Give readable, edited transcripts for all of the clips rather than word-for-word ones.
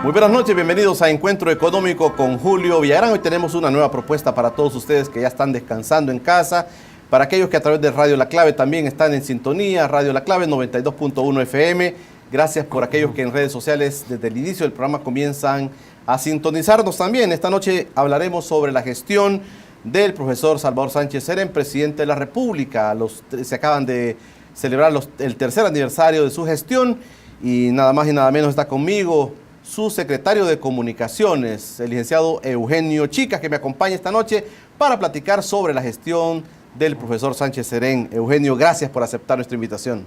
Muy buenas noches, bienvenidos a Encuentro Económico con Julio Villagrán. Hoy tenemos una nueva propuesta para todos ustedes que ya están descansando en casa, para aquellos que a través de Radio La Clave también están en sintonía, Radio La Clave 92.1 FM. Gracias por aquellos que en redes sociales desde el inicio del programa comienzan a sintonizarnos también. Esta noche hablaremos sobre la gestión del profesor Salvador Sánchez Serén, presidente de la República. Se acaban de celebrar el tercer aniversario de su gestión y nada más y nada menos está conmigo su secretario de Comunicaciones, el licenciado Eugenio Chicas, que me acompaña esta noche para platicar sobre la gestión del profesor Sánchez Serén. Eugenio, gracias por aceptar nuestra invitación.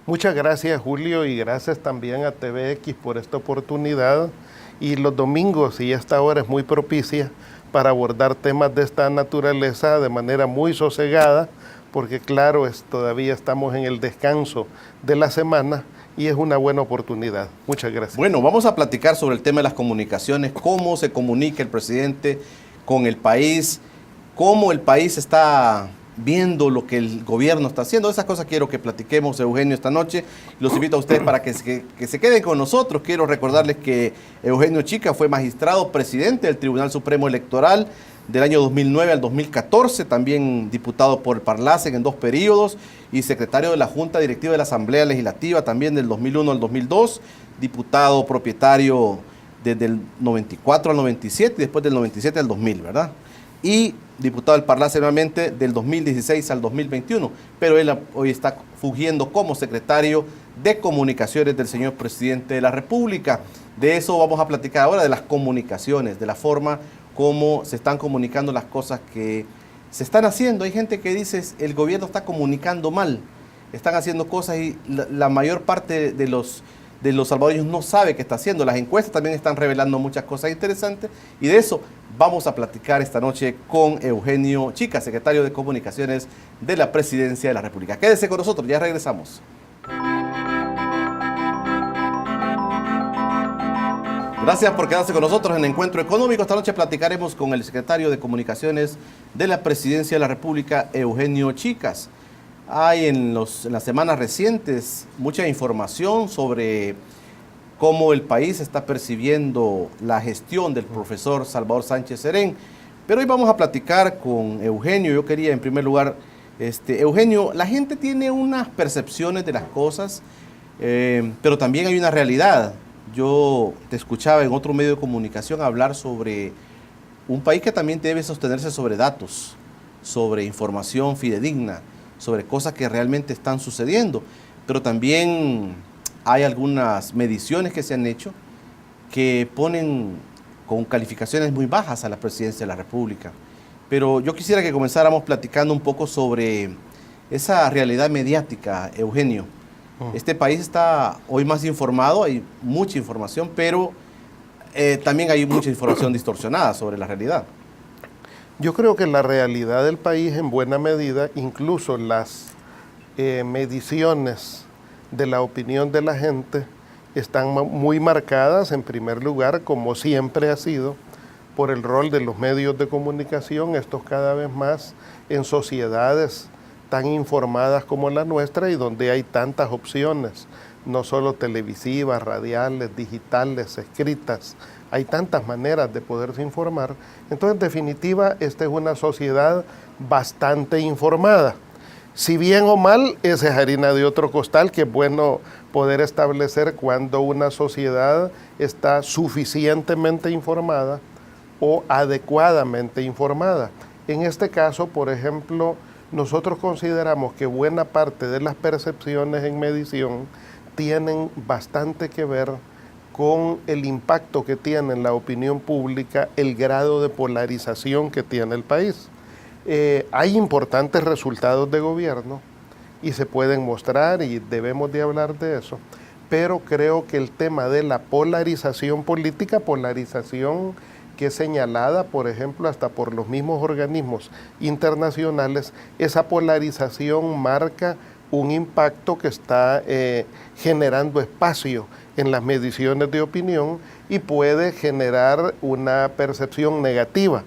Muchas gracias, Julio, y gracias también a TVX por esta oportunidad. Y los domingos y esta hora es muy propicia para abordar temas de esta naturaleza de manera muy sosegada, porque claro, todavía estamos en el descanso de la semana y es una buena oportunidad. Muchas gracias. Bueno, vamos a platicar sobre el tema de las comunicaciones, cómo se comunica el presidente con el país, cómo el país está viendo lo que el gobierno está haciendo. Esas cosas quiero que platiquemos, Eugenio, esta noche. Los invito a ustedes para que se queden con nosotros. Quiero recordarles que Eugenio Chicas fue magistrado presidente del Tribunal Supremo Electoral del año 2009 al 2014, también diputado por el Parlacen en 2 periodos y secretario de la Junta Directiva de la Asamblea Legislativa también del 2001 al 2002, diputado propietario desde el 94 al 97 y después del 97 al 2000, ¿verdad? Y diputado del Parlacen nuevamente del 2016 al 2021, pero él hoy está fungiendo como secretario de Comunicaciones del señor presidente de la República. De eso vamos a platicar ahora, de las comunicaciones, de la forma cómo se están comunicando las cosas que se están haciendo. Hay gente que dice, el gobierno está comunicando mal, están haciendo cosas y la mayor parte de los salvadoreños no sabe qué está haciendo. Las encuestas también están revelando muchas cosas interesantes y de eso vamos a platicar esta noche con Eugenio Chicas, secretario de Comunicaciones de la Presidencia de la República. Quédese con nosotros, ya regresamos. Gracias por quedarse con nosotros en Encuentro Económico. Esta noche platicaremos con el secretario de Comunicaciones de la Presidencia de la República, Eugenio Chicas. Hay en las semanas recientes mucha información sobre cómo el país está percibiendo la gestión del profesor Salvador Sánchez Serén. Pero hoy vamos a platicar con Eugenio. Yo quería, en primer lugar, Eugenio, la gente tiene unas percepciones de las cosas, pero también hay una realidad. Yo te escuchaba en otro medio de comunicación hablar sobre un país que también debe sostenerse sobre datos, sobre información fidedigna, sobre cosas que realmente están sucediendo. Pero también hay algunas mediciones que se han hecho que ponen con calificaciones muy bajas a la presidencia de la República. Pero yo quisiera que comenzáramos platicando un poco sobre esa realidad mediática, Eugenio. Este país está hoy más informado, hay mucha información, pero también hay mucha información distorsionada sobre la realidad. Yo creo que la realidad del país en buena medida, incluso las mediciones de la opinión de la gente, están muy marcadas en primer lugar, como siempre ha sido, por el rol de los medios de comunicación, estos cada vez más en sociedades tan informadas como la nuestra y donde hay tantas opciones, no solo televisivas, radiales, digitales, escritas, hay tantas maneras de poderse informar. Entonces, en definitiva, esta es una sociedad bastante informada. Si bien o mal, esa es harina de otro costal, que es bueno poder establecer cuando una sociedad está suficientemente informada o adecuadamente informada. En este caso, por ejemplo, nosotros consideramos que buena parte de las percepciones en medición tienen bastante que ver con el impacto que tiene en la opinión pública el grado de polarización que tiene el país. Hay importantes resultados de gobierno y se pueden mostrar y debemos de hablar de eso, pero creo que el tema de la polarización política, polarización que es señalada, por ejemplo, hasta por los mismos organismos internacionales, esa polarización marca un impacto que está generando espacio en las mediciones de opinión y puede generar una percepción negativa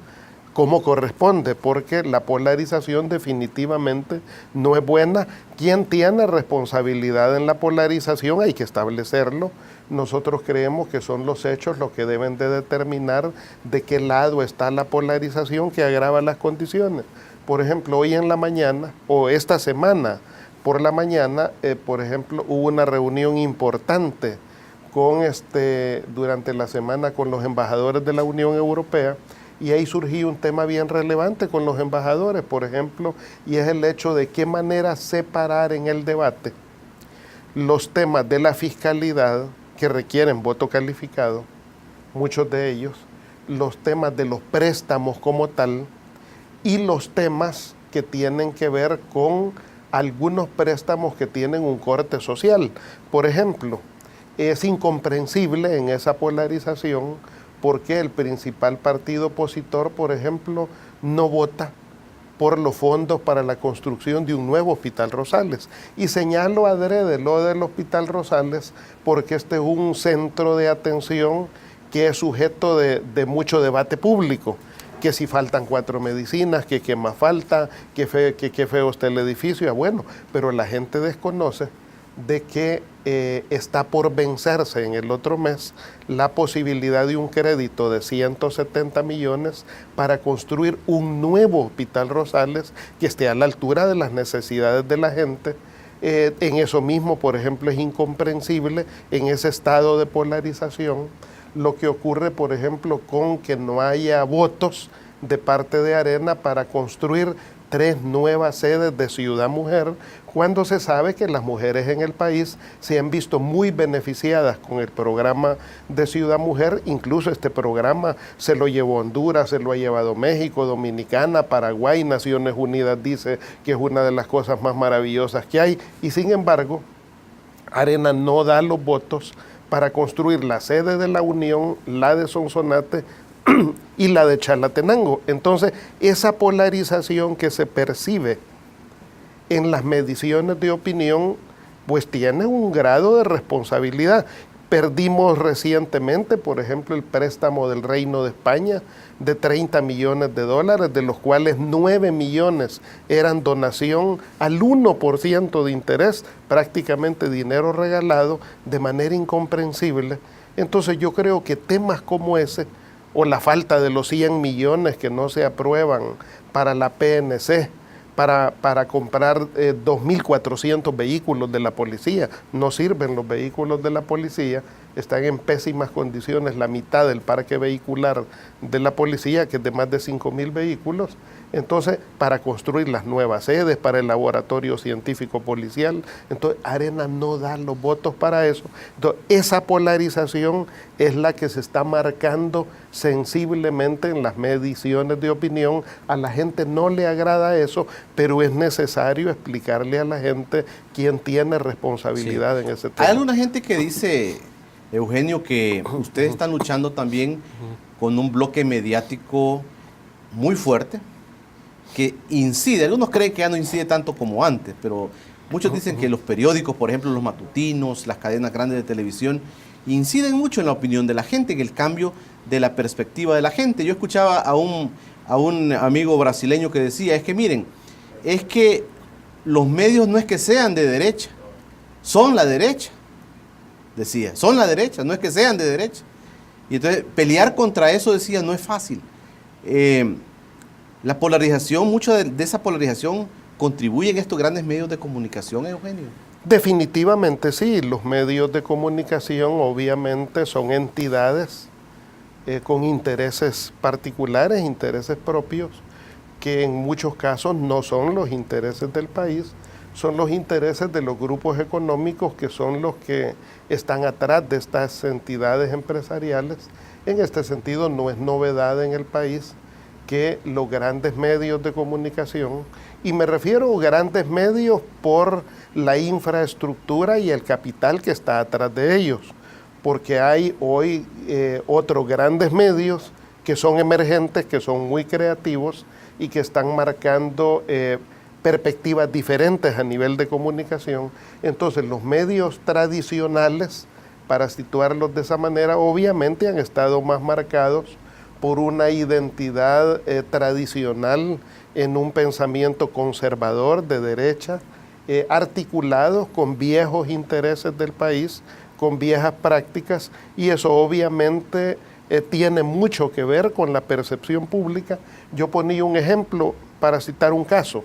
como corresponde, porque la polarización definitivamente no es buena. ¿Quién tiene responsabilidad en la polarización? Hay que establecerlo. Nosotros creemos que son los hechos los que deben de determinar de qué lado está la polarización que agrava las condiciones. Por ejemplo, hoy en la mañana, o esta semana por la mañana, por ejemplo, hubo una reunión importante durante la semana con los embajadores de la Unión Europea, y ahí surgió un tema bien relevante con los embajadores, por ejemplo, y es el hecho de qué manera separar en el debate los temas de la fiscalidad que requieren voto calificado, muchos de ellos, los temas de los préstamos como tal, y los temas que tienen que ver con algunos préstamos que tienen un corte social. Por ejemplo, es incomprensible en esa polarización porque el principal partido opositor, por ejemplo, no vota por los fondos para la construcción de un nuevo Hospital Rosales. Y señalo adrede lo del Hospital Rosales porque este es un centro de atención que es sujeto de mucho debate público, que si faltan 4 medicinas, que qué más falta, que feo está el edificio, bueno, pero la gente desconoce de que está por vencerse en el otro mes la posibilidad de un crédito de 170 millones para construir un nuevo Hospital Rosales que esté a la altura de las necesidades de la gente. En eso mismo, por ejemplo, es incomprensible en ese estado de polarización lo que ocurre, por ejemplo, con que no haya votos de parte de Arena para construir 3 nuevas sedes de Ciudad Mujer, cuando se sabe que las mujeres en el país se han visto muy beneficiadas con el programa de Ciudad Mujer. Incluso este programa se lo llevó Honduras, se lo ha llevado México, Dominicana, Paraguay. Naciones Unidas dice que es una de las cosas más maravillosas que hay, y sin embargo, Arena no da los votos para construir la sede de la Unión, la de Sonsonate y la de Chalatenango. Entonces, esa polarización que se percibe en las mediciones de opinión, pues tiene un grado de responsabilidad. Perdimos recientemente, por ejemplo, el préstamo del Reino de España de 30 millones de dólares, de los cuales 9 millones eran donación al 1% de interés, prácticamente dinero regalado, de manera incomprensible. Entonces yo creo que temas como ese, o la falta de los 100 millones que no se aprueban para la PNC, para comprar 2.400 vehículos de la policía. No sirven los vehículos de la policía, están en pésimas condiciones la mitad del parque vehicular de la policía, que es de más de 5.000 vehículos. Entonces, para construir las nuevas sedes, para el laboratorio científico policial, entonces Arena no da los votos para eso. Entonces, esa polarización es la que se está marcando sensiblemente en las mediciones de opinión. A la gente no le agrada eso, pero es necesario explicarle a la gente quién tiene responsabilidad en ese tema. Hay alguna gente que dice, Eugenio, que ustedes están luchando también con un bloque mediático muy fuerte, que incide, algunos creen que ya no incide tanto como antes, pero muchos dicen que los periódicos, por ejemplo, los matutinos, las cadenas grandes de televisión, inciden mucho en la opinión de la gente, en el cambio de la perspectiva de la gente. Yo escuchaba a un amigo brasileño que decía, es que miren, es que los medios no es que sean de derecha, son la derecha, decía, son la derecha, no es que sean de derecha. Y entonces pelear contra eso, decía, no es fácil. La polarización, mucho de esa polarización contribuyen estos grandes medios de comunicación, Eugenio. Definitivamente sí, los medios de comunicación obviamente son entidades con intereses particulares, intereses propios, que en muchos casos no son los intereses del país, son los intereses de los grupos económicos que son los que están atrás de estas entidades empresariales. En este sentido no es novedad en el país que los grandes medios de comunicación, y me refiero a grandes medios por la infraestructura y el capital que está atrás de ellos, porque hay hoy otros grandes medios que son emergentes, que son muy creativos y que están marcando perspectivas diferentes a nivel de comunicación. Entonces los medios tradicionales, para situarlos de esa manera, obviamente han estado más marcados por una identidad tradicional en un pensamiento conservador de derecha, articulados con viejos intereses del país, con viejas prácticas, y eso obviamente tiene mucho que ver con la percepción pública. Yo ponía un ejemplo para citar un caso,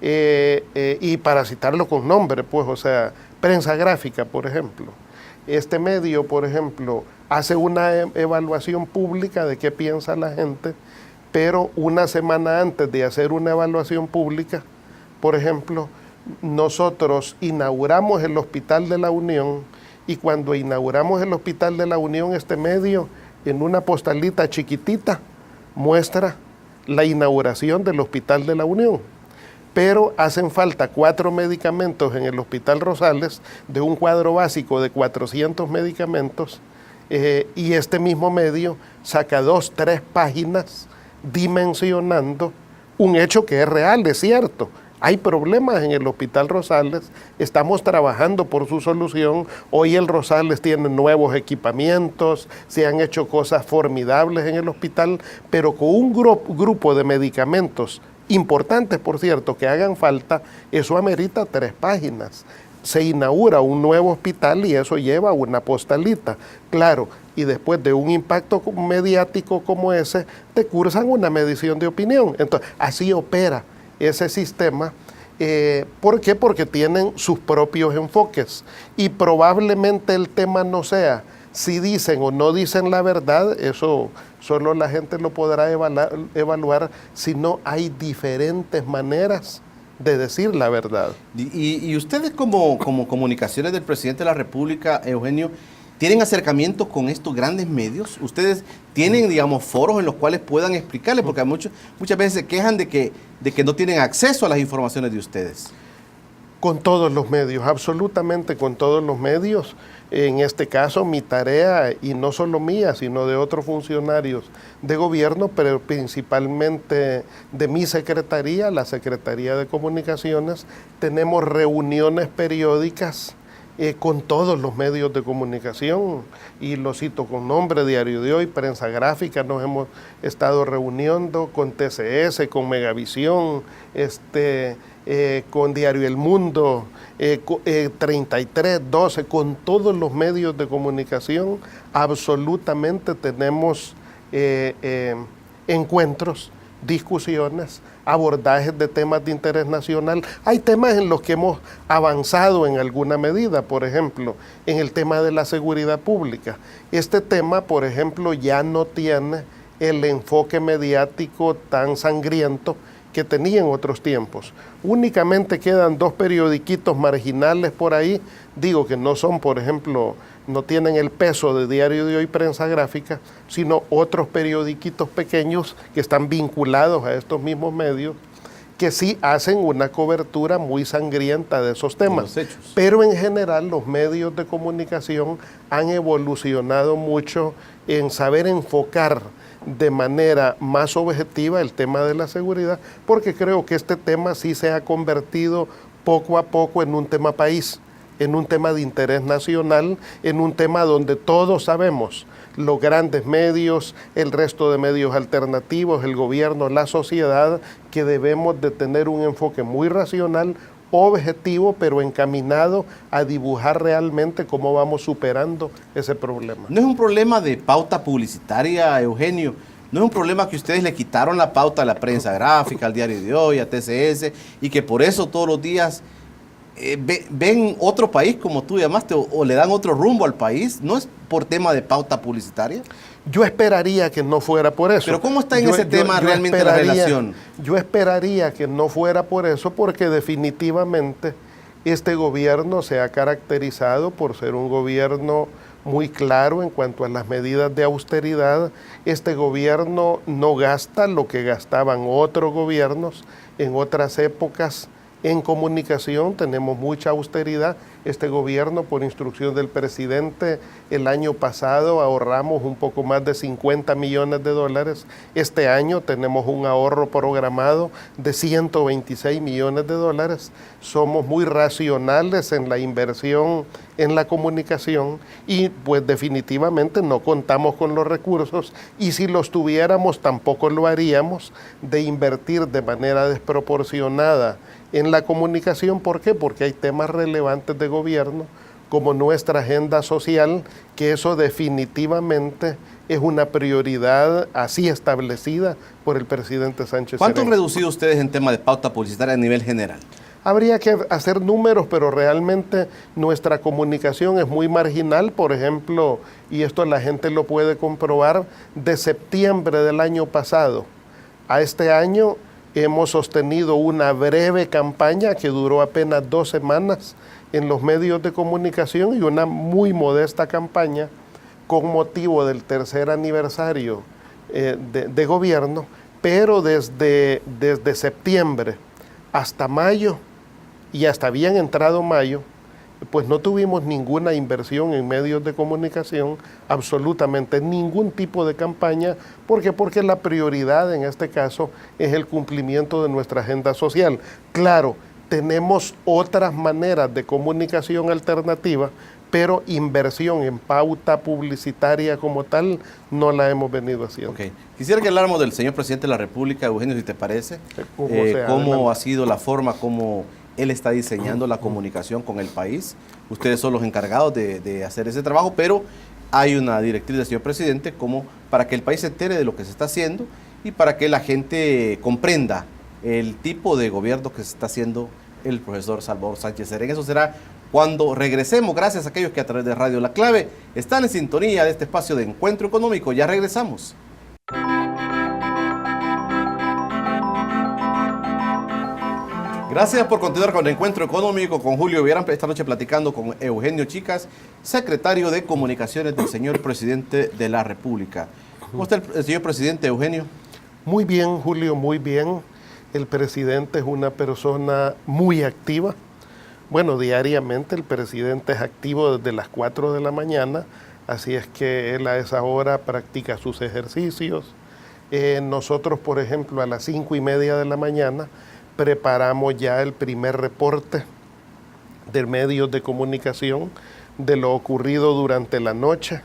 y para citarlo con nombre, pues, o sea, Prensa Gráfica, por ejemplo. Este medio, por ejemplo, hace una evaluación pública de qué piensa la gente, pero una semana antes de hacer una evaluación pública, por ejemplo, nosotros inauguramos el Hospital de la Unión, y cuando inauguramos el Hospital de la Unión, este medio, en una postalita chiquitita, muestra la inauguración del Hospital de la Unión. Pero hacen falta 4 medicamentos en el Hospital Rosales, de un cuadro básico de 400 medicamentos, y este mismo medio saca 2, 3 páginas dimensionando un hecho que es real, es cierto. Hay problemas en el Hospital Rosales, estamos trabajando por su solución. Hoy el Rosales tiene nuevos equipamientos, se han hecho cosas formidables en el hospital, pero con un grupo de medicamentos importantes, por cierto, que hagan falta, eso amerita 3 páginas. Se inaugura un nuevo hospital y eso lleva una postalita. Claro, y después de un impacto mediático como ese, te cursan una medición de opinión. Entonces, así opera ese sistema. ¿Por qué? Porque tienen sus propios enfoques, y probablemente el tema no sea si dicen o no dicen la verdad, eso solo la gente lo podrá evaluar si no hay diferentes maneras de decir la verdad. Y ustedes como comunicaciones del presidente de la República, Eugenio, ¿tienen acercamiento con estos grandes medios? ¿Ustedes tienen, digamos, foros en los cuales puedan explicarles? Porque muchas veces se quejan de que no tienen acceso a las informaciones de ustedes. Con todos los medios, absolutamente con todos los medios. En este caso, mi tarea, y no solo mía, sino de otros funcionarios de gobierno, pero principalmente de mi secretaría, la Secretaría de Comunicaciones, tenemos reuniones periódicas con todos los medios de comunicación, y lo cito con nombre: Diario de Hoy, Prensa Gráfica, nos hemos estado reuniendo con TCS, con Megavisión, con Diario El Mundo, 33, 12, con todos los medios de comunicación. Absolutamente tenemos encuentros, discusiones, abordajes de temas de interés nacional. Hay temas en los que hemos avanzado en alguna medida, por ejemplo, en el tema de la seguridad pública. Este tema, por ejemplo, ya no tiene el enfoque mediático tan sangriento que tenía en otros tiempos. Únicamente quedan 2 periodiquitos marginales por ahí, digo que no son, por ejemplo, no tienen el peso de Diario de Hoy, Prensa Gráfica, sino otros periodiquitos pequeños que están vinculados a estos mismos medios, que sí hacen una cobertura muy sangrienta de esos temas. Pero en general los medios de comunicación han evolucionado mucho en saber enfocar de manera más objetiva el tema de la seguridad, porque creo que este tema sí se ha convertido poco a poco en un tema país, en un tema de interés nacional, en un tema donde todos sabemos, los grandes medios, el resto de medios alternativos, el gobierno, la sociedad, que debemos de tener un enfoque muy racional, objetivo, pero encaminado a dibujar realmente cómo vamos superando ese problema. No es un problema de pauta publicitaria, Eugenio. No es un problema que ustedes le quitaron la pauta a la Prensa Gráfica, al Diario de Hoy, a TCS, y que por eso todos los días ven otro país, como tú llamaste, o le dan otro rumbo al país. ¿No es por tema de pauta publicitaria? Yo esperaría que no fuera por eso. Pero ¿cómo está en ese tema realmente la relación? Yo esperaría que no fuera por eso, porque definitivamente este gobierno se ha caracterizado por ser un gobierno muy claro en cuanto a las medidas de austeridad. Este gobierno no gasta lo que gastaban otros gobiernos en otras épocas En comunicación tenemos mucha austeridad. Este gobierno, por instrucción del presidente, el año pasado ahorramos un poco más de 50 millones de dólares. Este año tenemos un ahorro programado de 126 millones de dólares. Somos muy racionales en la inversión en la comunicación y pues definitivamente no contamos con los recursos, y si los tuviéramos tampoco lo haríamos, de invertir de manera desproporcionada en la comunicación. ¿Por qué? Porque hay temas relevantes de gobierno como nuestra agenda social, que eso definitivamente es una prioridad así establecida por el presidente Sánchez ¿Cuánto han Serén. reducido ustedes en tema de pauta publicitaria a nivel general? Habría que hacer números, pero realmente nuestra comunicación es muy marginal. Por ejemplo, y esto la gente lo puede comprobar, de septiembre del año pasado a este año hemos sostenido una breve campaña que duró apenas 2 semanas en los medios de comunicación, y una muy modesta campaña con motivo del 3er aniversario de gobierno, pero desde septiembre hasta mayo, y hasta bien entrado mayo, pues no tuvimos ninguna inversión en medios de comunicación, absolutamente ningún tipo de campaña. ¿Por qué? Porque la prioridad en este caso es el cumplimiento de nuestra agenda social. Claro, tenemos otras maneras de comunicación alternativa, pero inversión en pauta publicitaria como tal no la hemos venido haciendo. Okay. Quisiera que habláramos del señor presidente de la República, Eugenio, si te parece, cómo ha sido la forma como él está diseñando la comunicación con el país. Ustedes son los encargados de hacer ese trabajo, pero hay una directriz del señor presidente como para que el país se entere de lo que se está haciendo y para que la gente comprenda el tipo de gobierno que se está haciendo el profesor Salvador Sánchez Serén. Eso será cuando regresemos. Gracias a aquellos que a través de Radio La Clave están en sintonía de este espacio de Encuentro Económico. Ya regresamos. Gracias por continuar con el Encuentro Económico con Julio Villarán. Esta noche platicando con Eugenio Chicas, secretario de Comunicaciones del señor presidente de la República. ¿Cómo está el señor presidente, Eugenio? Muy bien, Julio, muy bien. El presidente es una persona muy activa. Bueno, diariamente el presidente es activo desde las 4 de la mañana, así es que él a esa hora practica sus ejercicios. Nosotros, por ejemplo, a las 5:30 de la mañana preparamos ya el primer reporte de medios de comunicación de lo ocurrido durante la noche,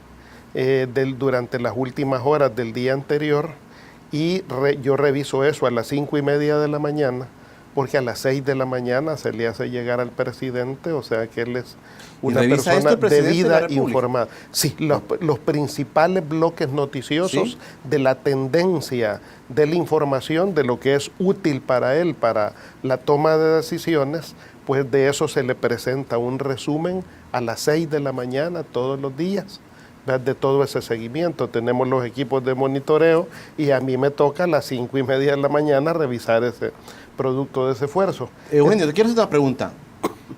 durante las últimas horas del día anterior, y yo reviso eso a las 5:30 de la mañana, porque a las 6 de la mañana se le hace llegar al presidente, o sea que él es una persona debida, informada. Sí, los principales bloques noticiosos, ¿sí?, de la tendencia de la información, de lo que es útil para él, para la toma de decisiones, pues de eso se le presenta un resumen a las 6 de la mañana todos los días, de todo ese seguimiento. Tenemos los equipos de monitoreo y a mí me toca a las 5:30 de la mañana revisar ese producto de ese esfuerzo. Eugenio, te quiero hacer una pregunta.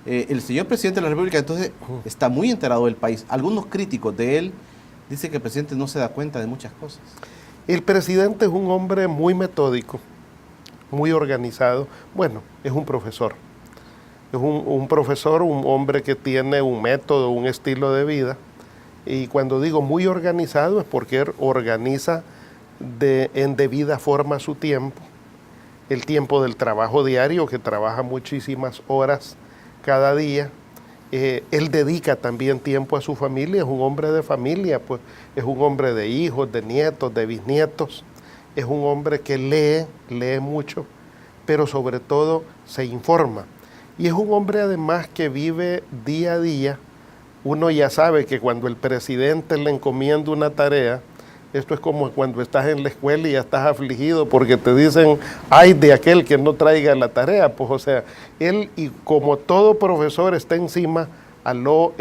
El señor presidente de la República entonces está muy enterado del país. Algunos críticos de él dicen que el presidente no se da cuenta de muchas cosas. El presidente es un hombre muy metódico, muy organizado. Bueno, es un profesor. Es un profesor, un hombre que tiene un método, un estilo de vida. Y cuando digo muy organizado es porque él organiza en debida forma su tiempo, el tiempo del trabajo diario, que trabaja muchísimas horas cada día. Él dedica también tiempo a su familia, es un hombre de familia, pues es un hombre de hijos, de nietos, de bisnietos. Es un hombre que lee mucho, pero sobre todo se informa. Y es un hombre además que vive día a día. Uno ya sabe que cuando el presidente le encomienda una tarea, esto es como cuando estás en la escuela y ya estás afligido porque te dicen, ay de aquel que no traiga la tarea. Pues o sea, él, y como todo profesor está encima, aló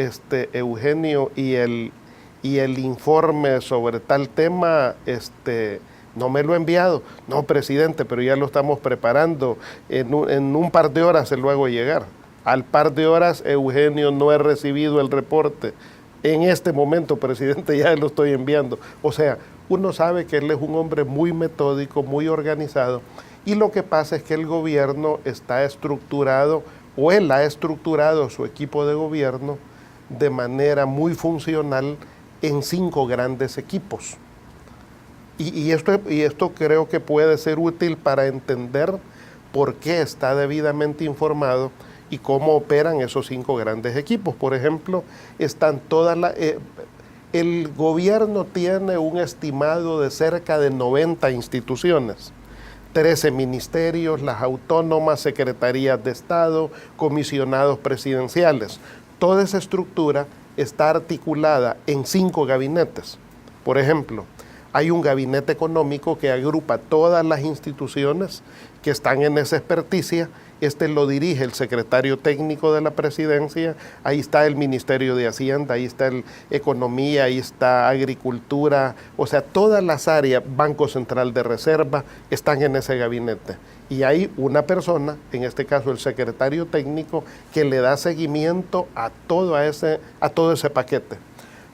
Eugenio, y el informe sobre tal tema, no me lo ha enviado. No, presidente, pero ya lo estamos preparando. En un par de horas se lo hago llegar. Al par de horas, Eugenio, no he recibido el reporte. En este momento, presidente, ya lo estoy enviando. O sea, uno sabe que él es un hombre muy metódico, muy organizado, Y lo que pasa es que el gobierno está estructurado, o él ha estructurado su equipo de gobierno de manera muy funcional en 5 grandes equipos. Y esto creo que puede ser útil para entender por qué está debidamente informado y cómo operan esos 5 grandes equipos. Por ejemplo, están el gobierno tiene un estimado de cerca de 90 instituciones, 13 ministerios, las autónomas, secretarías de Estado, comisionados presidenciales. Toda esa estructura está articulada en 5 gabinetes. Por ejemplo, hay un gabinete económico que agrupa todas las instituciones que están en esa experticia. Este lo dirige el secretario técnico de la presidencia. Ahí está el Ministerio de Hacienda, ahí está el Economía, ahí está Agricultura. O sea, todas las áreas, Banco Central de Reserva, están en ese gabinete. Y hay una persona, en este caso el secretario técnico, que le da seguimiento a todo ese paquete.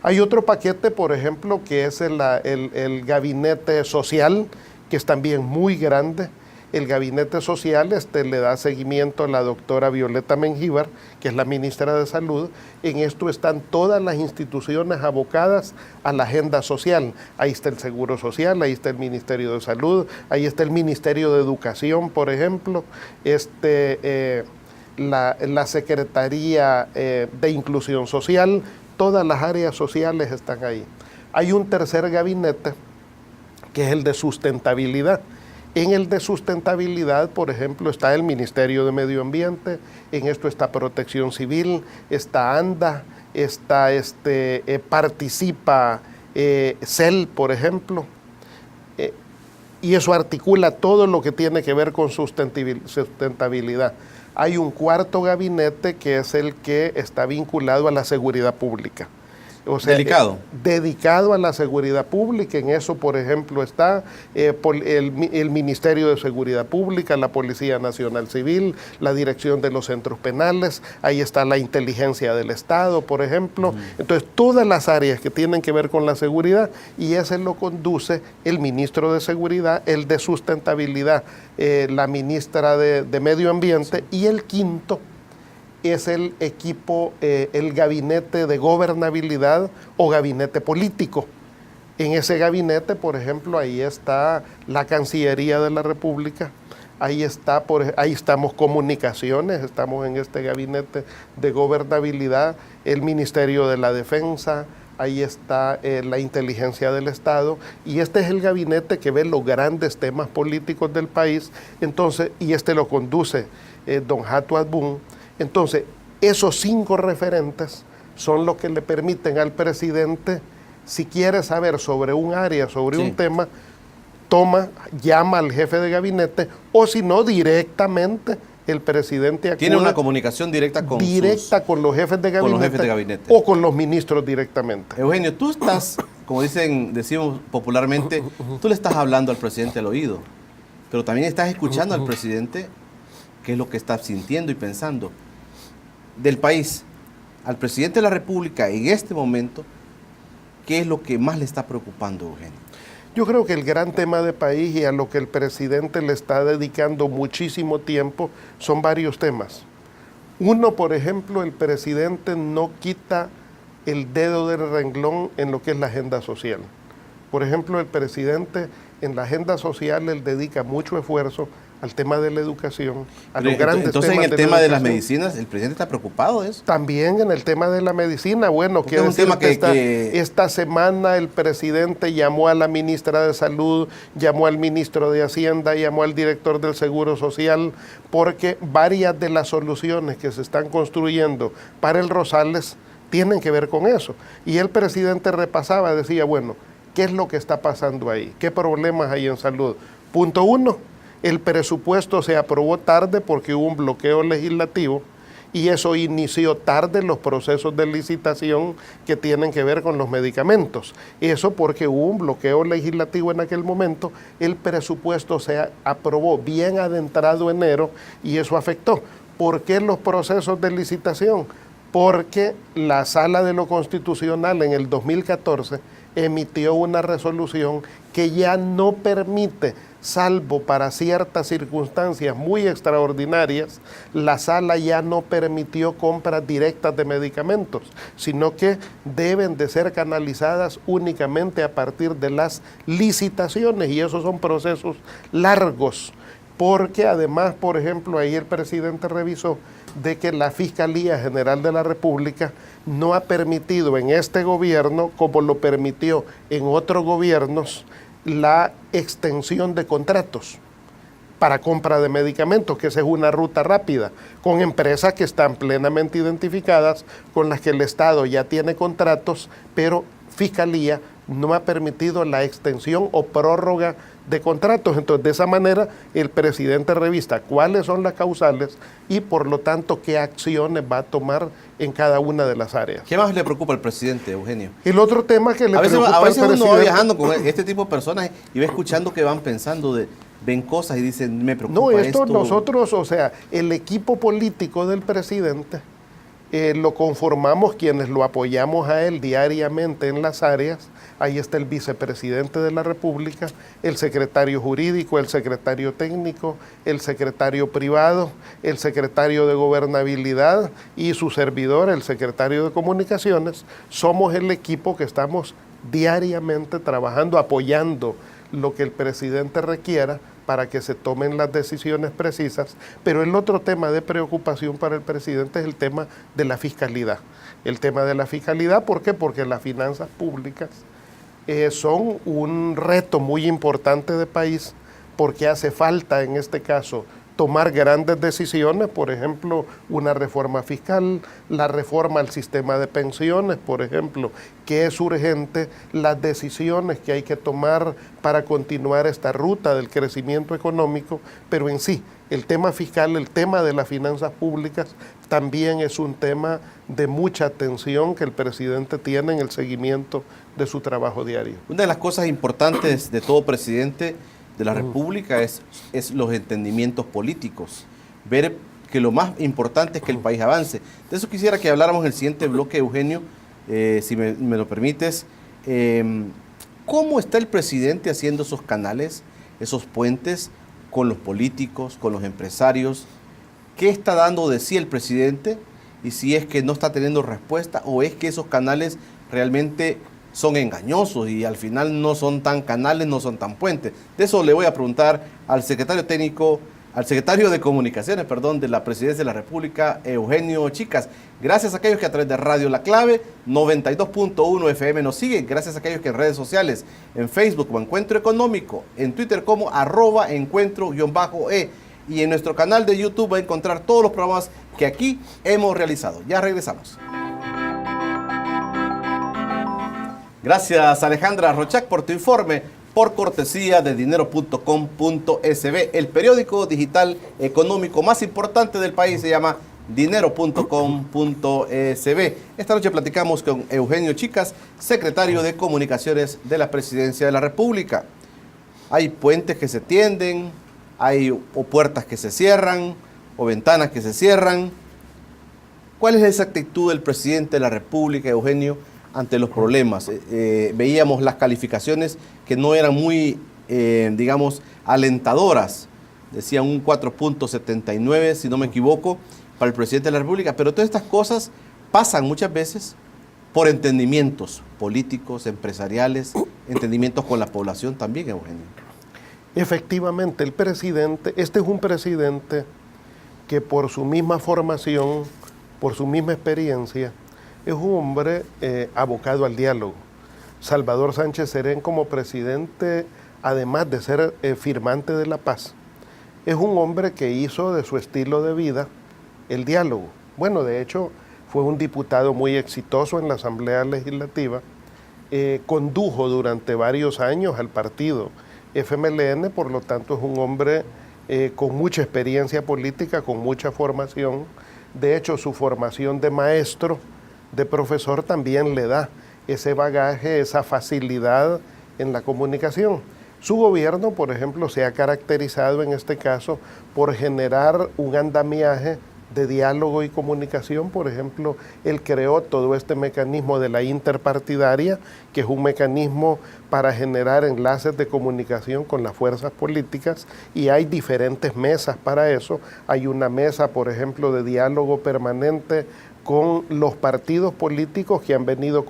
Hay otro paquete, por ejemplo, que es el gabinete social, que es también muy grande. El gabinete social le da seguimiento a la doctora Violeta Mengíbar, que es la ministra de Salud. En esto están todas las instituciones abocadas a la agenda social. Ahí está el Seguro Social, ahí está el Ministerio de Salud, ahí está el Ministerio de Educación, por ejemplo, la Secretaría de Inclusión Social. Todas las áreas sociales están ahí. Hay un tercer gabinete, que es el de sustentabilidad. En el de sustentabilidad, por ejemplo, está el Ministerio de Medio Ambiente, en esto está Protección Civil, está ANDA, participa CEL, por ejemplo, y eso articula todo lo que tiene que ver con sustentabilidad. Hay un cuarto gabinete que es el que está vinculado a la seguridad pública. O sea, dedicado a la seguridad pública. En eso, por ejemplo, está el Ministerio de Seguridad Pública, la Policía Nacional Civil, la Dirección de los Centros Penales, ahí está la Inteligencia del Estado, por ejemplo. Entonces, todas las áreas que tienen que ver con la seguridad, y ese lo conduce el ministro de Seguridad, el de Sustentabilidad, la ministra de Medio Ambiente, y el quinto es el equipo, el gabinete de gobernabilidad o gabinete político. En ese gabinete, por ejemplo, ahí está la Cancillería de la República, ahí estamos Comunicaciones, estamos en este gabinete de gobernabilidad, el Ministerio de la Defensa, ahí está la Inteligencia del Estado, y este es el gabinete que ve los grandes temas políticos del país. Entonces, y lo conduce don Hato Adbún. Entonces, esos 5 referentes son los que le permiten al presidente, si quiere saber sobre un área, sobre un tema, llama al jefe de gabinete, o si no, directamente el presidente acude. Tiene una comunicación directa con los jefes de gabinete, o con los ministros directamente. Eugenio, tú estás, como decimos popularmente, tú le estás hablando al presidente al oído, pero también estás escuchando al presidente qué es lo que está sintiendo y pensando del país. Al presidente de la República en este momento, ¿qué es lo que más le está preocupando, Eugenio? Yo creo que el gran tema de país, y a lo que el presidente le está dedicando muchísimo tiempo, son varios temas. Uno, por ejemplo, el presidente no quita el dedo del renglón en lo que es la agenda social. Por ejemplo, el presidente en la agenda social, él dedica mucho esfuerzo al tema de la educación, a los grandes entonces, temas en el tema de las medicinas, ¿el presidente está preocupado de eso? También en el tema de la medicina. Bueno, quiero decir que esta semana el presidente llamó a la ministra de Salud, llamó al ministro de Hacienda, llamó al director del Seguro Social, porque varias de las soluciones que se están construyendo para el Rosales tienen que ver con eso. Y el presidente repasaba, decía, bueno, ¿qué es lo que está pasando ahí? ¿Qué problemas hay en salud? Punto 1. El presupuesto se aprobó tarde porque hubo un bloqueo legislativo, y eso inició tarde los procesos de licitación que tienen que ver con los medicamentos. Eso porque hubo un bloqueo legislativo en aquel momento. El presupuesto se aprobó bien adentrado enero, y eso afectó. ¿Por qué los procesos de licitación? Porque la Sala de lo Constitucional en el 2014 emitió una resolución que ya no permite salvo para ciertas circunstancias muy extraordinarias, la sala ya no permitió compras directas de medicamentos, sino que deben de ser canalizadas únicamente a partir de las licitaciones, y esos son procesos largos, porque además, por ejemplo, ahí el presidente revisó de que la Fiscalía General de la República no ha permitido en este gobierno, como lo permitió en otros gobiernos, la extensión de contratos para compra de medicamentos, que esa es una ruta rápida, con empresas que están plenamente identificadas, con las que el Estado ya tiene contratos, pero Fiscalía no ha permitido la extensión o prórroga de contratos. Entonces, de esa manera, el presidente revisa cuáles son las causales y, por lo tanto, qué acciones va a tomar en cada una de las áreas. ¿Qué más le preocupa al presidente, Eugenio? El otro tema que le preocupa a veces al uno va presidente... viajando con este tipo de personas y va escuchando que van pensando, ven cosas y dicen, me preocupa No, esto esto. Nosotros, o sea, el equipo político del presidente lo conformamos quienes lo apoyamos a él diariamente en las áreas. Ahí está el vicepresidente de la República, el secretario jurídico, el secretario técnico, el secretario privado, el secretario de gobernabilidad y su servidor, el secretario de comunicaciones. Somos el equipo que estamos diariamente trabajando, apoyando lo que el presidente requiera para que se tomen las decisiones precisas. Pero el otro tema de preocupación para el presidente es el tema de la fiscalidad. El tema de la fiscalidad, ¿por qué? Porque las finanzas públicas son un reto muy importante de país, porque hace falta en este caso tomar grandes decisiones, por ejemplo, una reforma fiscal, la reforma al sistema de pensiones, por ejemplo, que es urgente, las decisiones que hay que tomar para continuar esta ruta del crecimiento económico, pero en sí, el tema fiscal, el tema de las finanzas públicas, también es un tema de mucha atención que el presidente tiene en el seguimiento de su trabajo diario. Una de las cosas importantes de todo presidente de la República es los entendimientos políticos. Ver que lo más importante es que el país avance. De eso quisiera que habláramos en el siguiente bloque, Eugenio, si me lo permites. ¿Cómo está el presidente haciendo esos canales, esos puentes con los políticos, con los empresarios? ¿Qué está dando de sí el presidente? Y si es que no está teniendo respuesta, o es que esos canales realmente son engañosos y al final no son tan canales, no son tan puentes. De eso le voy a preguntar al secretario técnico, al secretario de Comunicaciones, de la Presidencia de la República, Eugenio Chicas. Gracias a aquellos que a través de Radio La Clave 92.1 FM nos siguen. Gracias a aquellos que en redes sociales, en Facebook como Encuentro Económico, en Twitter como @encuentro_e, y en nuestro canal de YouTube va a encontrar todos los programas que aquí hemos realizado. Ya regresamos. Gracias, Alejandra Rochac, por tu informe, por cortesía de dinero.com.sb. El periódico digital económico más importante del país se llama dinero.com.sb. Esta noche platicamos con Eugenio Chicas, secretario de Comunicaciones de la Presidencia de la República. Hay puentes que se tienden, hay o puertas que se cierran, o ventanas que se cierran. ¿Cuál es esa actitud del presidente de la República, Eugenio, ante los problemas? Veíamos las calificaciones que no eran muy, alentadoras. Decían un 4.79, si no me equivoco, para el presidente de la República. Pero todas estas cosas pasan muchas veces por entendimientos políticos, empresariales, entendimientos con la población también, Eugenio. Efectivamente, el presidente, este es un presidente que por su misma formación, por su misma experiencia, es un hombre abocado al diálogo. Salvador Sánchez Serén, como presidente, además de ser firmante de la paz, es un hombre que hizo de su estilo de vida el diálogo. Bueno, de hecho, fue un diputado muy exitoso en la Asamblea Legislativa, condujo durante varios años al partido FMLN, por lo tanto es un hombre con mucha experiencia política, con mucha formación. De hecho, su formación de maestro, de profesor, también le da ese bagaje, esa facilidad en la comunicación. Su gobierno, por ejemplo, se ha caracterizado en este caso por generar un andamiaje de diálogo y comunicación. Por ejemplo, él creó todo este mecanismo de la interpartidaria, que es un mecanismo para generar enlaces de comunicación con las fuerzas políticas, y hay diferentes mesas para eso. Hay una mesa, por ejemplo, de diálogo permanente con los partidos políticos que han venido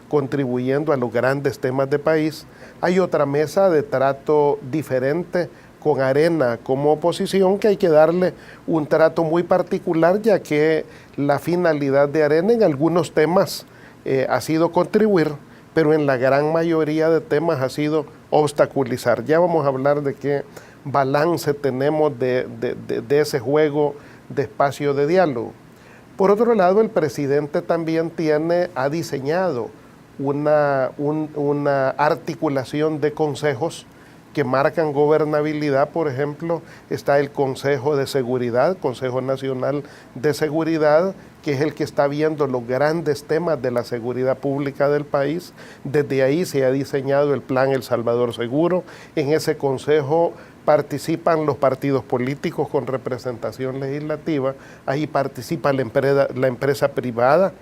contribuyendo a los grandes temas de país. Hay otra mesa de trato diferente con Arena como oposición, que hay que darle un trato muy particular, ya que la finalidad de Arena en algunos temas ha sido contribuir, pero en la gran mayoría de temas ha sido obstaculizar. Ya vamos a hablar de qué balance tenemos de ese juego de espacio de diálogo. Por otro lado, el presidente también ha diseñado una articulación de consejos que marcan gobernabilidad. Por ejemplo, está el Consejo de Seguridad, Consejo Nacional de Seguridad, que es el que está viendo los grandes temas de la seguridad pública del país. Desde ahí se ha diseñado el Plan El Salvador Seguro. En ese consejo participan los partidos políticos con representación legislativa, ahí participa la empresa privada,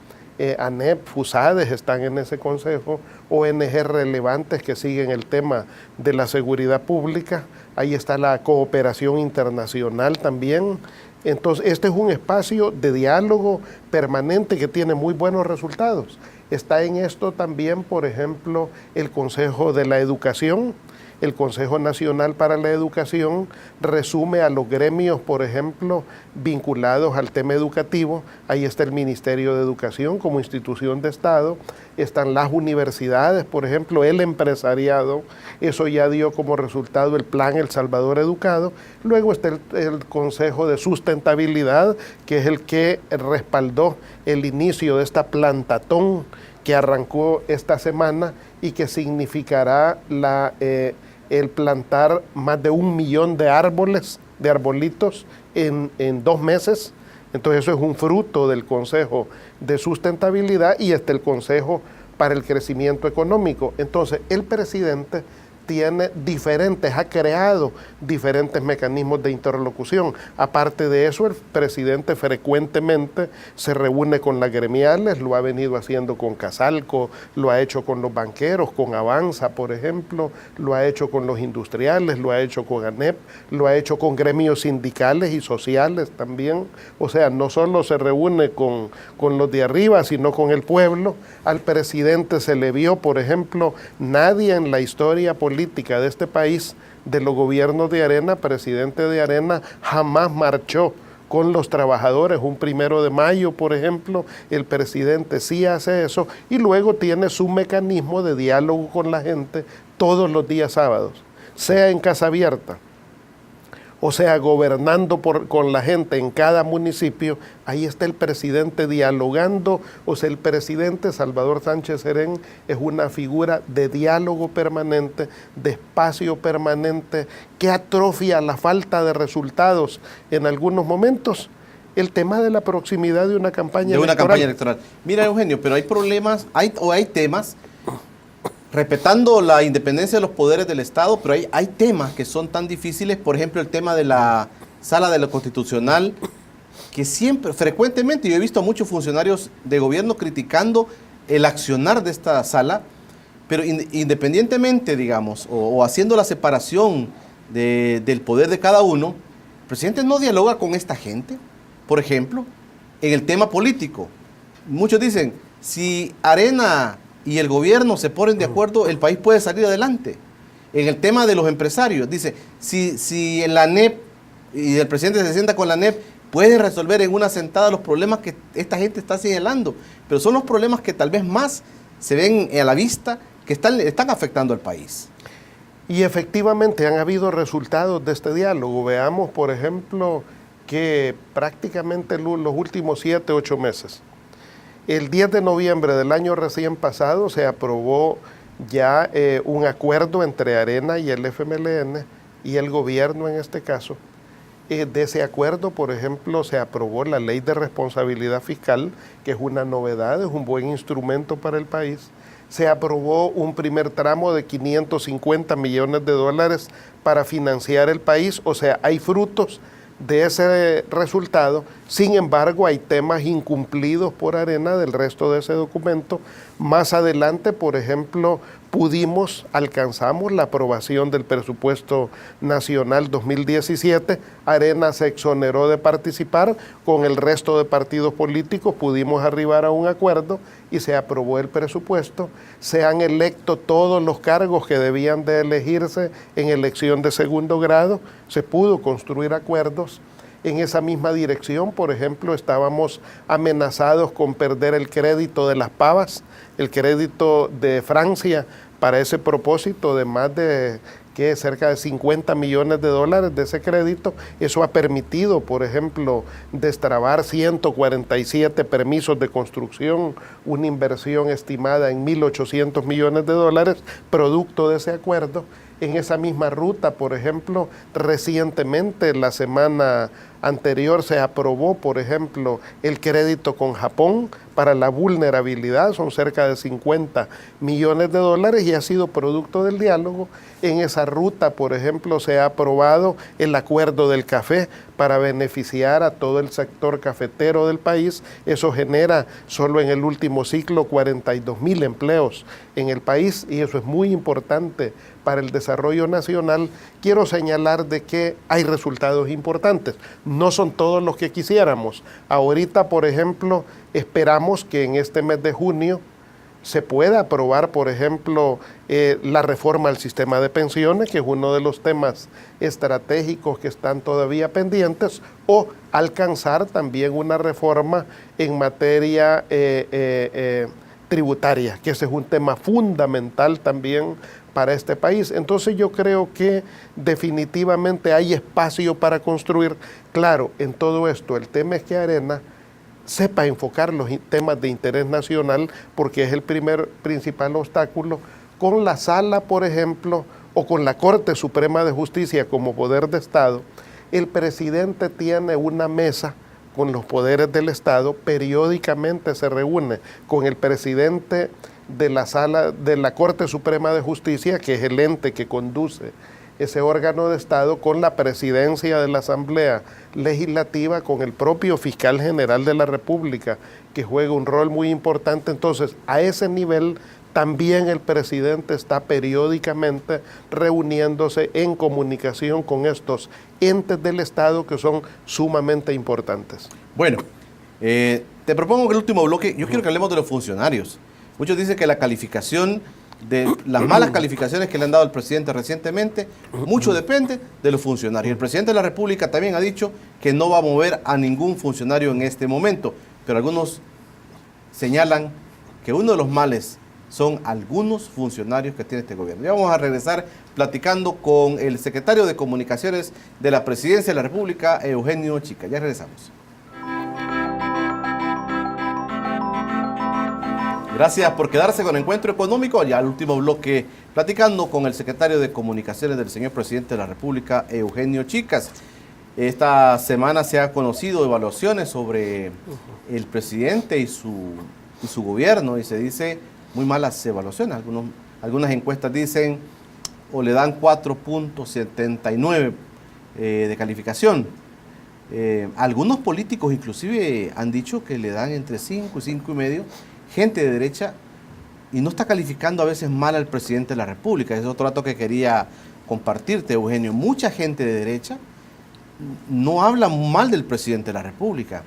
ANEP, FUSADES están en ese consejo, ONG relevantes que siguen el tema de la seguridad pública, ahí está la cooperación internacional también. Entonces, este es un espacio de diálogo permanente que tiene muy buenos resultados. Está en esto también, por ejemplo, el Consejo de la Educación. El Consejo Nacional para la Educación resume a los gremios, por ejemplo, vinculados al tema educativo. Ahí está el Ministerio de Educación como institución de Estado, están las universidades, por ejemplo, el empresariado. Eso ya dio como resultado el Plan El Salvador Educado. Luego está el Consejo de Sustentabilidad, que es el que respaldó el inicio de esta plantatón que arrancó esta semana y que significará el plantar más de 1 millón de árboles, de arbolitos en 2 meses. Entonces eso es un fruto del Consejo de Sustentabilidad, y está el Consejo para el Crecimiento Económico. Entonces el presidente ha creado diferentes mecanismos de interlocución. Aparte de eso, el presidente frecuentemente se reúne con las gremiales, lo ha venido haciendo con Casalco, lo ha hecho con los banqueros, con Avanza, por ejemplo, lo ha hecho con los industriales, lo ha hecho con ANEP, lo ha hecho con gremios sindicales y sociales también. O sea, no solo se reúne con los de arriba, sino con el pueblo. Al presidente se le vio, por ejemplo, nadie en la historia política de este país, de los gobiernos de Arena, presidente de Arena, jamás marchó con los trabajadores. Un 1 de mayo, por ejemplo, el presidente sí hace eso, y luego tiene su mecanismo de diálogo con la gente todos los días sábados, sea en Casa Abierta, o sea, gobernando con la gente en cada municipio. Ahí está el presidente dialogando. O sea, el presidente Salvador Sánchez Serén es una figura de diálogo permanente, de espacio permanente, que atrofia la falta de resultados en algunos momentos. El tema de la proximidad de una campaña electoral. Mira, Eugenio, pero hay problemas, hay temas, respetando la independencia de los poderes del Estado, pero hay temas que son tan difíciles. Por ejemplo, el tema de la Sala de lo Constitucional, que frecuentemente, yo he visto a muchos funcionarios de gobierno criticando el accionar de esta sala, pero independientemente, digamos, o haciendo la separación del poder de cada uno, el presidente no dialoga con esta gente. Por ejemplo, en el tema político, muchos dicen, si Arena y el gobierno se ponen de acuerdo, el país puede salir adelante. En el tema de los empresarios, dice, si en la ANEP y el presidente se sienta con la ANEP, puede resolver en una sentada los problemas que esta gente está señalando, pero son los problemas que tal vez más se ven a la vista, que están afectando al país. Y efectivamente han habido resultados de este diálogo. Veamos, por ejemplo, que prácticamente los últimos 7, 8 meses, el 10 de noviembre del año recién pasado se aprobó ya un acuerdo entre Arena y el FMLN y el gobierno en este caso. De ese acuerdo, por ejemplo, se aprobó la Ley de Responsabilidad Fiscal, que es una novedad, es un buen instrumento para el país. Se aprobó un primer tramo de 550 millones de dólares para financiar el país. O sea, hay frutos de ese resultado. Sin embargo, hay temas incumplidos por Arena del resto de ese documento. Más adelante, por ejemplo, alcanzamos la aprobación del presupuesto nacional 2017. Arena se exoneró de participar, con el resto de partidos políticos pudimos arribar a un acuerdo y se aprobó el presupuesto. Se han electo todos los cargos que debían de elegirse en elección de segundo grado, se pudo construir acuerdos. En esa misma dirección, por ejemplo, estábamos amenazados con perder el crédito de las pavas, el crédito de Francia para ese propósito de más de cerca de 50 millones de dólares de ese crédito. Eso ha permitido, por ejemplo, destrabar 147 permisos de construcción, una inversión estimada en 1.800 millones de dólares, producto de ese acuerdo. En esa misma ruta, por ejemplo, recientemente, la semana anterior, se aprobó, por ejemplo, el crédito con Japón para la vulnerabilidad, son cerca de 50 millones de dólares y ha sido producto del diálogo. En esa ruta, por ejemplo, se ha aprobado el acuerdo del café para beneficiar a todo el sector cafetero del país. Eso genera solo en el último ciclo 42,000 empleos en el país y eso es muy importante para el desarrollo nacional. Quiero señalar de que hay resultados importantes. No son todos los que quisiéramos. Ahorita, por ejemplo, esperamos que en este mes de junio se pueda aprobar, por ejemplo, la reforma al sistema de pensiones, que es uno de los temas estratégicos que están todavía pendientes, o alcanzar también una reforma en materia tributaria, que ese es un tema fundamental también para este país. Entonces yo creo que definitivamente hay espacio para construir. Claro, en todo esto, el tema es que Arena sepa enfocar los temas de interés nacional, porque es el principal obstáculo. Con la Sala, por ejemplo, o con la Corte Suprema de Justicia como poder de Estado, el presidente tiene una mesa con los poderes del Estado, periódicamente se reúne con el presidente de la Sala de la Corte Suprema de Justicia, que es el ente que conduce ese órgano de Estado, con la presidencia de la Asamblea Legislativa, con el propio fiscal general de la República, que juega un rol muy importante. Entonces, a ese nivel también el presidente está periódicamente reuniéndose en comunicación con estos entes del Estado que son sumamente importantes. Bueno, te propongo que el último bloque, yo quiero que hablemos de los funcionarios. Muchos dicen que la calificación, de las malas calificaciones que le han dado al presidente recientemente, mucho depende de los funcionarios. El presidente de la República también ha dicho que no va a mover a ningún funcionario en este momento, pero algunos señalan que uno de los males son algunos funcionarios que tiene este gobierno. Ya vamos a regresar platicando con el secretario de Comunicaciones de la Presidencia de la República, Eugenio Chica. Ya regresamos. Gracias por quedarse con Encuentro Económico. Ya al último bloque, platicando con el secretario de Comunicaciones del señor presidente de la República, Eugenio Chicas. Esta semana se ha conocido evaluaciones sobre el presidente y su gobierno, y se dice muy malas evaluaciones. Algunas encuestas dicen o le dan 4.79 de calificación. Algunos políticos inclusive han dicho que le dan entre 5 y 5,5. Gente de derecha, y no está calificando a veces mal al presidente de la República. Es otro dato que quería compartirte, Eugenio. Mucha gente de derecha no habla mal del presidente de la República,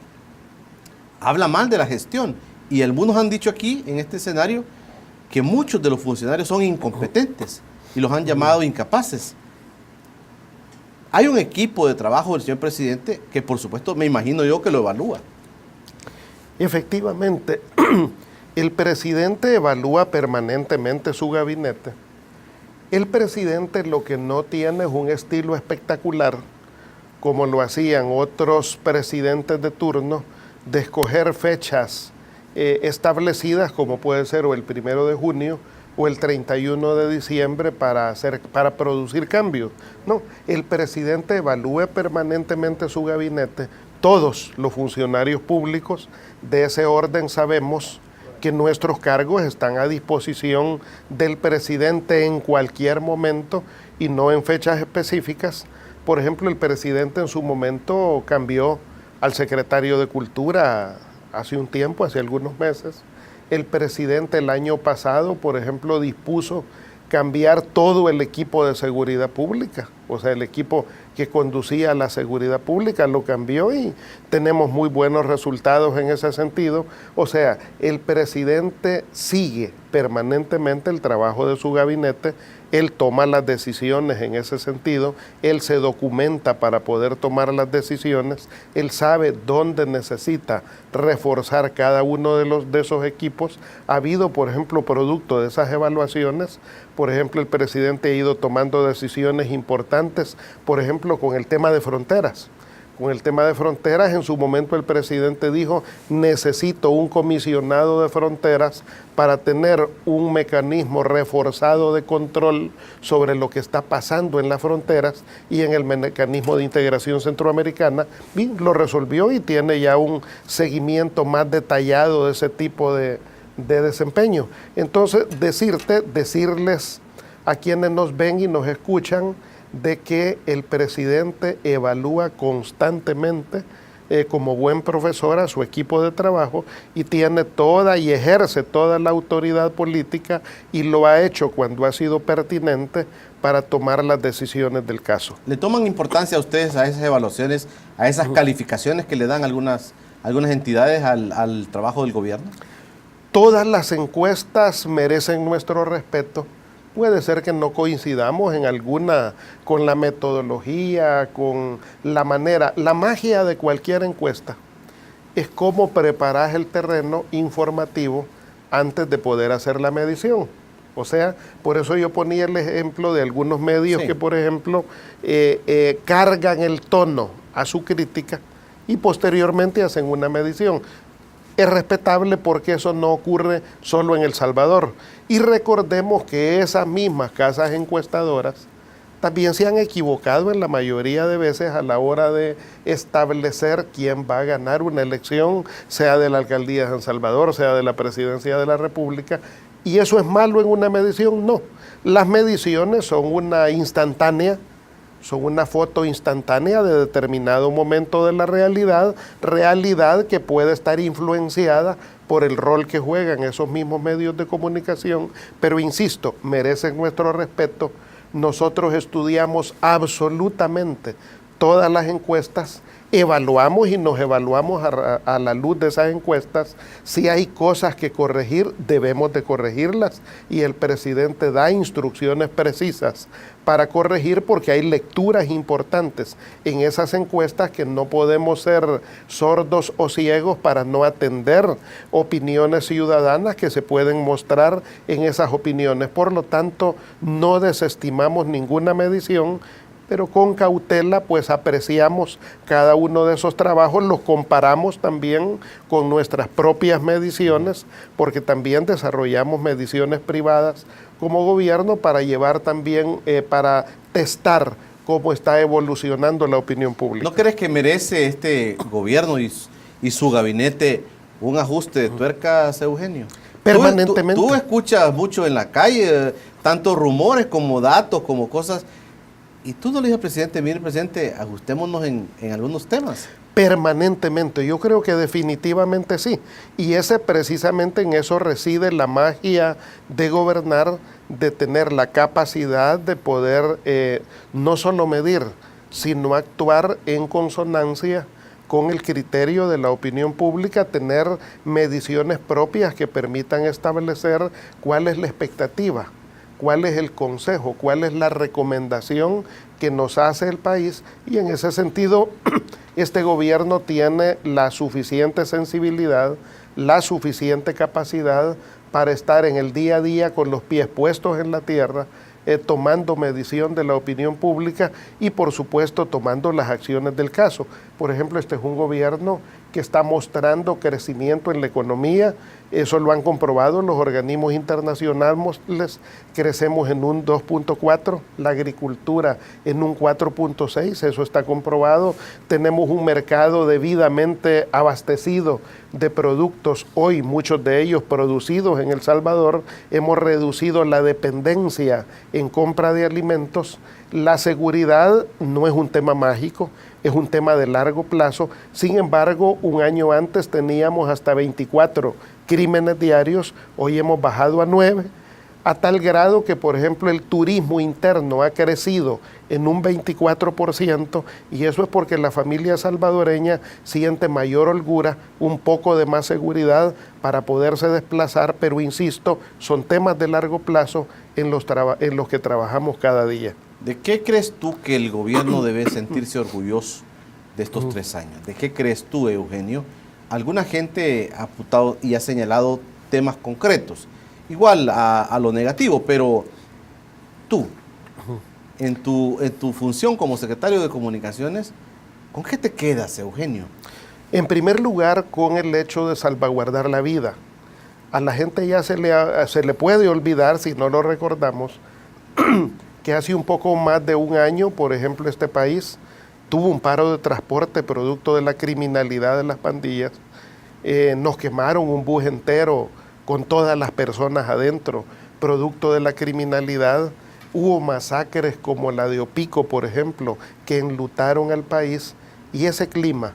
habla mal de la gestión. Y algunos han dicho aquí, en este escenario, que muchos de los funcionarios son incompetentes y los han llamado incapaces. Hay un equipo de trabajo del señor presidente que, por supuesto, me imagino yo que lo evalúa. Efectivamente, el presidente evalúa permanentemente su gabinete. El presidente lo que no tiene es un estilo espectacular, como lo hacían otros presidentes de turno, de escoger fechas establecidas, como puede ser o el 1 de junio o el 31 de diciembre para producir cambios. No, el presidente evalúa permanentemente su gabinete. Todos los funcionarios públicos de ese orden sabemos que nuestros cargos están a disposición del presidente en cualquier momento y no en fechas específicas. Por ejemplo, el presidente en su momento cambió al secretario de Cultura hace un tiempo, hace algunos meses. El presidente el año pasado, por ejemplo, dispuso cambiar todo el equipo de seguridad pública, o sea, el equipo que conducía la seguridad pública lo cambió y tenemos muy buenos resultados en ese sentido. O sea, el presidente sigue permanentemente el trabajo de su gabinete, él toma las decisiones en ese sentido, él se documenta para poder tomar las decisiones, él sabe dónde necesita reforzar cada uno de esos equipos. Ha habido, por ejemplo, producto de esas evaluaciones, por ejemplo, el presidente ha ido tomando decisiones importantes, por ejemplo, con el tema de fronteras. Con el tema de fronteras, en su momento el presidente dijo, necesito un comisionado de fronteras para tener un mecanismo reforzado de control sobre lo que está pasando en las fronteras y en el mecanismo de integración centroamericana, y lo resolvió y tiene ya un seguimiento más detallado de ese tipo de desempeño. Entonces, decirles a quienes nos ven y nos escuchan de que el presidente evalúa constantemente como buen profesor a su equipo de trabajo y tiene toda y ejerce toda la autoridad política y lo ha hecho cuando ha sido pertinente para tomar las decisiones del caso. ¿Le toman importancia a ustedes a esas evaluaciones, a esas calificaciones que le dan algunas entidades al trabajo del gobierno? Todas las encuestas merecen nuestro respeto. Puede ser que no coincidamos en alguna con la metodología, con la manera. La magia de cualquier encuesta es cómo preparas el terreno informativo antes de poder hacer la medición. O sea, por eso yo ponía el ejemplo de algunos medios que, por ejemplo, cargan el tono a su crítica y posteriormente hacen una medición. Es respetable porque eso no ocurre solo en El Salvador. Y recordemos que esas mismas casas encuestadoras también se han equivocado en la mayoría de veces a la hora de establecer quién va a ganar una elección, sea de la alcaldía de San Salvador, sea de la presidencia de la República. ¿Y eso es malo en una medición? No. Las mediciones son una foto instantánea de determinado momento de la realidad que puede estar influenciada por el rol que juegan esos mismos medios de comunicación, pero insisto, merecen nuestro respeto. Nosotros estudiamos absolutamente todas las encuestas, evaluamos y nos evaluamos a la luz de esas encuestas. Si hay cosas que corregir, debemos de corregirlas y el presidente da instrucciones precisas para corregir porque hay lecturas importantes en esas encuestas que no podemos ser sordos o ciegos para no atender opiniones ciudadanas que se pueden mostrar en esas opiniones. Por lo tanto, no desestimamos ninguna medición, pero con cautela pues apreciamos cada uno de esos trabajos, los comparamos también con nuestras propias mediciones, porque también desarrollamos mediciones privadas como gobierno para llevar también, para testar cómo está evolucionando la opinión pública. ¿No crees que merece este gobierno y su gabinete un ajuste de tuercas, Eugenio? Permanentemente. Tú escuchas mucho en la calle, tanto rumores como datos, como cosas. Y tú no le dices al presidente, mire presidente, ajustémonos en algunos temas. Permanentemente, yo creo que definitivamente sí. Y precisamente en eso reside la magia de gobernar, de tener la capacidad de poder no solo medir, sino actuar en consonancia con el criterio de la opinión pública, tener mediciones propias que permitan establecer cuál es la expectativa, cuál es el consejo, cuál es la recomendación que nos hace el país, y en ese sentido este gobierno tiene la suficiente sensibilidad, la suficiente capacidad para estar en el día a día con los pies puestos en la tierra, tomando medición de la opinión pública y por supuesto tomando las acciones del caso. Por ejemplo, este es un gobierno que está mostrando crecimiento en la economía. Eso lo han comprobado los organismos internacionales. Crecemos en un 2.4, la agricultura en un 4.6, eso está comprobado. Tenemos un mercado debidamente abastecido de productos, hoy muchos de ellos producidos en El Salvador. Hemos reducido la dependencia en compra de alimentos. La seguridad no es un tema mágico, es un tema de largo plazo. Sin embargo, un año antes teníamos hasta 24 crímenes diarios, hoy hemos bajado a 9, a tal grado que, por ejemplo, el turismo interno ha crecido en un 24%, y eso es porque la familia salvadoreña siente mayor holgura, un poco de más seguridad para poderse desplazar, pero insisto, son temas de largo plazo en los que trabajamos cada día. ¿De qué crees tú que el gobierno debe sentirse orgulloso de estos 3 años? ¿De qué crees tú, Eugenio? Alguna gente ha apuntado y ha señalado temas concretos, igual a lo negativo, pero tú, en tu función como secretario de Comunicaciones, ¿con qué te quedas, Eugenio? En primer lugar, con el hecho de salvaguardar la vida. A la gente ya se le puede olvidar, si no lo recordamos, que hace un poco más de un año, por ejemplo, este país tuvo un paro de transporte producto de la criminalidad de las pandillas. Nos quemaron un bus entero con todas las personas adentro, producto de la criminalidad. Hubo masacres como la de Opico, por ejemplo, que enlutaron al país, y ese clima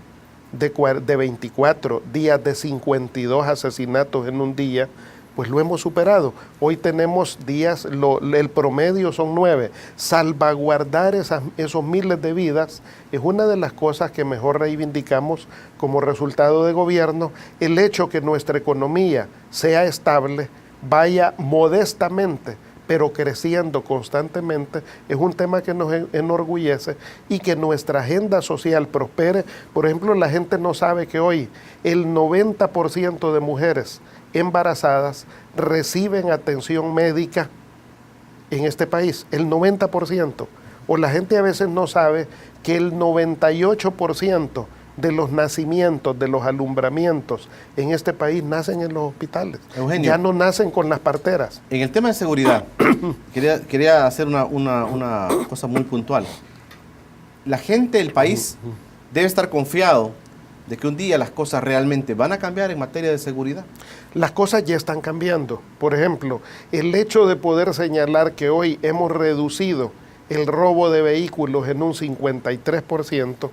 de 24 días, de 52 asesinatos en un día, pues lo hemos superado. Hoy tenemos días, el promedio son 9. Salvaguardar esos miles de vidas es una de las cosas que mejor reivindicamos como resultado de gobierno. El hecho que nuestra economía sea estable, vaya modestamente, pero creciendo constantemente, es un tema que nos enorgullece, y que nuestra agenda social prospere. Por ejemplo, la gente no sabe que hoy el 90% de mujeres embarazadas reciben atención médica en este país, el 90%. O la gente a veces no sabe que el 98% de los nacimientos, de los alumbramientos en este país nacen en los hospitales. Eugenio, ya no nacen con las parteras. En el tema de seguridad, quería hacer una cosa muy puntual. La gente del país debe estar confiado de que un día las cosas realmente van a cambiar en materia de seguridad. Las cosas ya están cambiando. Por ejemplo, el hecho de poder señalar que hoy hemos reducido el robo de vehículos en un 53%,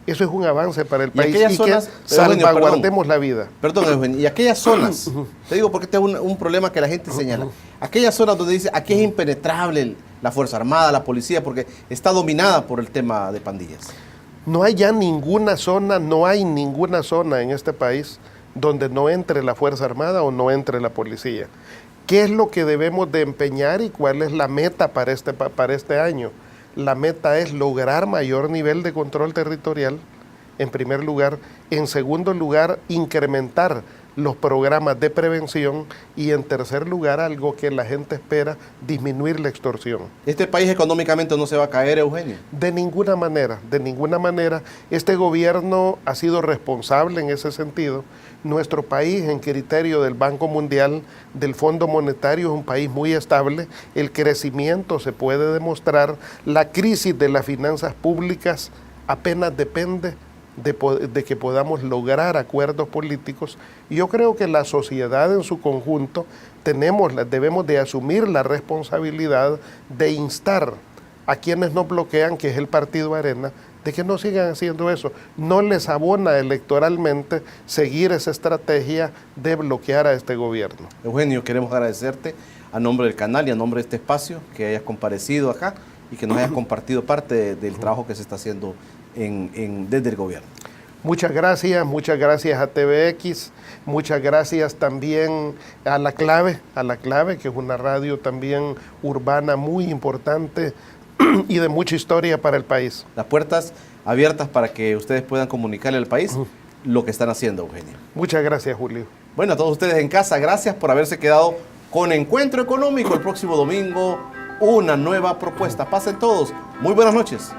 eso es un avance para el país, y zonas, que salvaguardemos la vida. Perdón, Eugenio, y aquellas zonas, te digo porque este es un problema que la gente señala, aquellas zonas donde dice, aquí es impenetrable la Fuerza Armada, la policía, porque está dominada por el tema de pandillas. No hay ya ninguna zona, no hay ninguna zona en este país donde no entre la Fuerza Armada o no entre la policía. ¿Qué es lo que debemos de empeñar y cuál es la meta para este año? La meta es lograr mayor nivel de control territorial, en primer lugar. En segundo lugar, incrementar los programas de prevención, y en tercer lugar, algo que la gente espera, disminuir la extorsión. ¿Este país económicamente no se va a caer, Eugenio? De ninguna manera, de ninguna manera. Este gobierno ha sido responsable en ese sentido. Nuestro país, en criterio del Banco Mundial, del Fondo Monetario, es un país muy estable. El crecimiento se puede demostrar. La crisis de las finanzas públicas apenas depende de que podamos lograr acuerdos políticos. Y yo creo que la sociedad en su conjunto debemos de asumir la responsabilidad de instar a quienes nos bloquean, que es el Partido Arena, de que no sigan haciendo eso. No les abona electoralmente seguir esa estrategia de bloquear a este gobierno. Eugenio, queremos agradecerte a nombre del canal y a nombre de este espacio que hayas comparecido acá y que nos hayas compartido parte del trabajo que se está haciendo desde el gobierno. Muchas gracias a TVX, muchas gracias también a La Clave, que es una radio también urbana muy importante y de mucha historia para el país. Las puertas abiertas para que ustedes puedan comunicarle al país lo que están haciendo, Eugenio. Muchas gracias, Julio. Bueno, a todos ustedes en casa, gracias por haberse quedado con Encuentro Económico. El próximo domingo, una nueva propuesta. Pasen todos. Muy buenas noches.